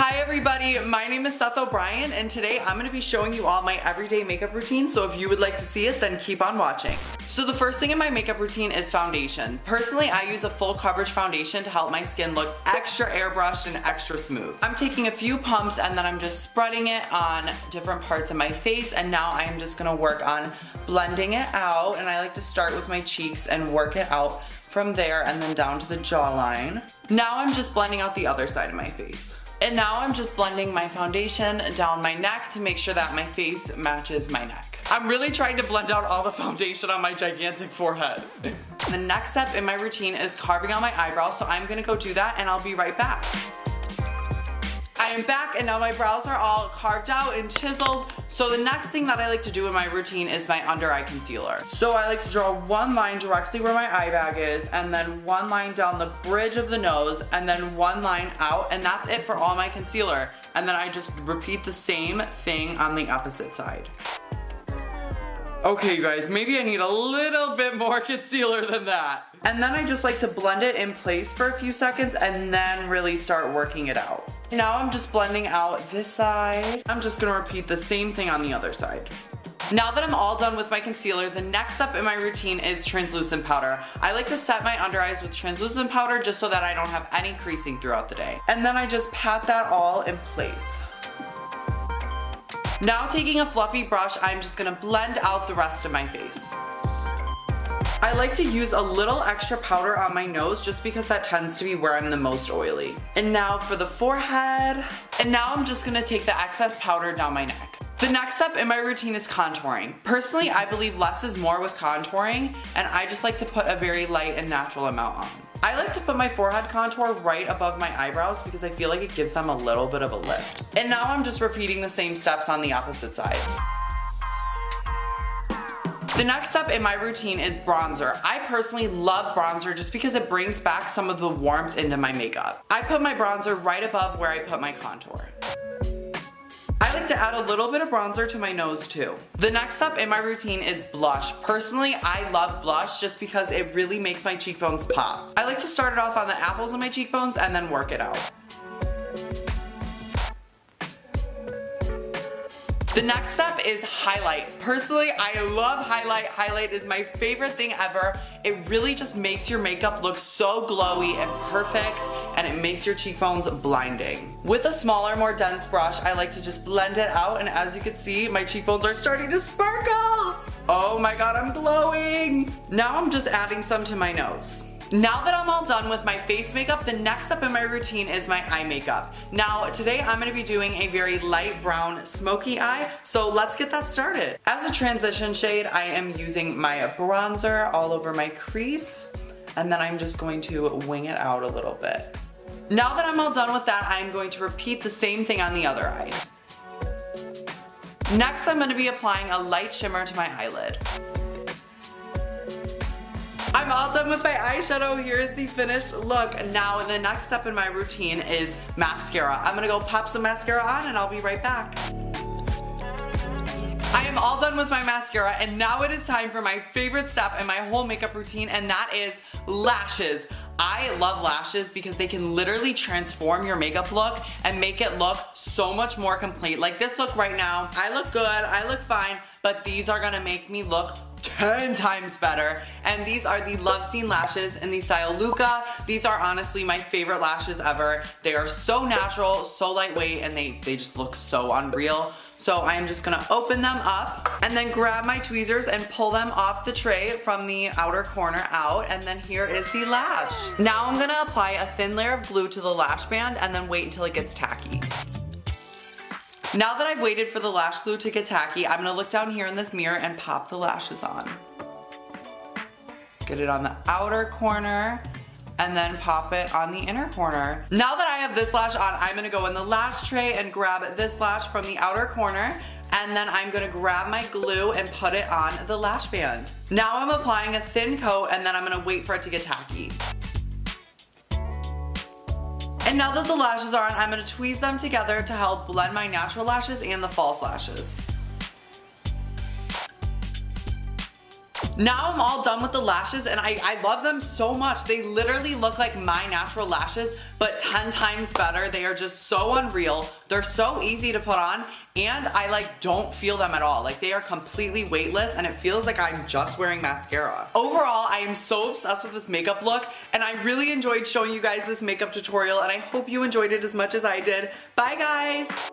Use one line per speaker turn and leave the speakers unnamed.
Hi everybody, my name is Seth O'Brien and today I'm going to be showing you all my everyday makeup routine, so if you would like to see it, then keep on watching. So the first thing in my makeup routine is foundation. Personally, I use a full coverage foundation to help my skin look extra airbrushed and extra smooth. I'm taking a few pumps and then I'm just spreading it on different parts of my face, and now I'm just going to work on blending it out, and I like to start with my cheeks and work it out from there and then down to the jawline. Now I'm just blending out the other side of my face. And now I'm just blending my foundation down my neck to make sure that my face matches my neck. I'm really trying to blend out all the foundation on my gigantic forehead. The next step in my routine is carving out my eyebrows, so I'm gonna go do that and I'll be right back. I am back and now my brows are all carved out and chiseled. So the next thing that I like to do in my routine is my under eye concealer. So I like to draw one line directly where my eye bag is, and then one line down the bridge of the nose, and then one line out, and that's it for all my concealer. And then I just repeat the same thing on the opposite side. Okay you guys, maybe I need a little bit more concealer than that. And then I just like to blend it in place for a few seconds and then really start working it out. Now I'm just blending out this side. I'm just gonna repeat the same thing on the other side. Now that I'm all done with my concealer, the next step in my routine is translucent powder. I like to set my under eyes with translucent powder just so that I don't have any creasing throughout the day. And then I just pat that all in place. Now taking a fluffy brush, I'm just gonna blend out the rest of my face. I like to use a little extra powder on my nose just because that tends to be where I'm the most oily. And now for the forehead. And now I'm just gonna take the excess powder down my neck. The next step in my routine is contouring. Personally, I believe less is more with contouring, and I just like to put a very light and natural amount on. I like to put my forehead contour right above my eyebrows because I feel like it gives them a little bit of a lift. And now I'm just repeating the same steps on the opposite side. The next step in my routine is bronzer. I personally love bronzer just because it brings back some of the warmth into my makeup. I put my bronzer right above where I put my contour. I like to add a little bit of bronzer to my nose too. The next step in my routine is blush. Personally, I love blush just because it really makes my cheekbones pop. I like to start it off on the apples of my cheekbones and then work it out. The next step is highlight. Personally, I love highlight. Highlight is my favorite thing ever. It really just makes your makeup look so glowy and perfect, and it makes your cheekbones blinding. With a smaller, more dense brush, I like to just blend it out, and as you can see, my cheekbones are starting to sparkle. Oh my god, I'm glowing. Now I'm just adding some to my nose. Now that I'm all done with my face makeup, the next step in my routine is my eye makeup. Now, today I'm gonna be doing a very light brown smoky eye, so let's get that started. As a transition shade, I am using my bronzer all over my crease, and then I'm just going to wing it out a little bit. Now that I'm all done with that, I'm going to repeat the same thing on the other eye. Next, I'm gonna be applying a light shimmer to my eyelid. I'm all done with my eyeshadow. Here's the finished look. Now the next step in my routine is mascara. I'm gonna go pop some mascara on and I'll be right back. I am all done with my mascara, and now it is time for my favorite step in my whole makeup routine, and that is lashes. I love lashes because they can literally transform your makeup look and make it look so much more complete. Like this look right now, I look good, I look fine, but these are gonna make me look 10 times better. And these are the Love Scene lashes in the style Luca. These are honestly my favorite lashes ever. They are so natural, so lightweight, and they just look so unreal. So I'm just gonna open them up and then grab my tweezers and pull them off the tray from the outer corner out, and then here is the lash. Now I'm gonna apply a thin layer of glue to the lash band and then wait until it gets tacky. Now that I've waited for the lash glue to get tacky, I'm gonna look down here in this mirror and pop the lashes on. Get it on the outer corner and then pop it on the inner corner. Now that I have this lash on, I'm gonna go in the lash tray and grab this lash from the outer corner, and then I'm gonna grab my glue and put it on the lash band. Now I'm applying a thin coat, and then I'm gonna wait for it to get tacky. And now that the lashes are on, I'm gonna tweeze them together to help blend my natural lashes and the false lashes. Now I'm all done with the lashes and I love them so much. They literally look like my natural lashes, but 10 times better. They are just so unreal. They're so easy to put on and I like don't feel them at all. Like they are completely weightless and it feels like I'm just wearing mascara. Overall, I am so obsessed with this makeup look and I really enjoyed showing you guys this makeup tutorial and I hope you enjoyed it as much as I did. Bye guys!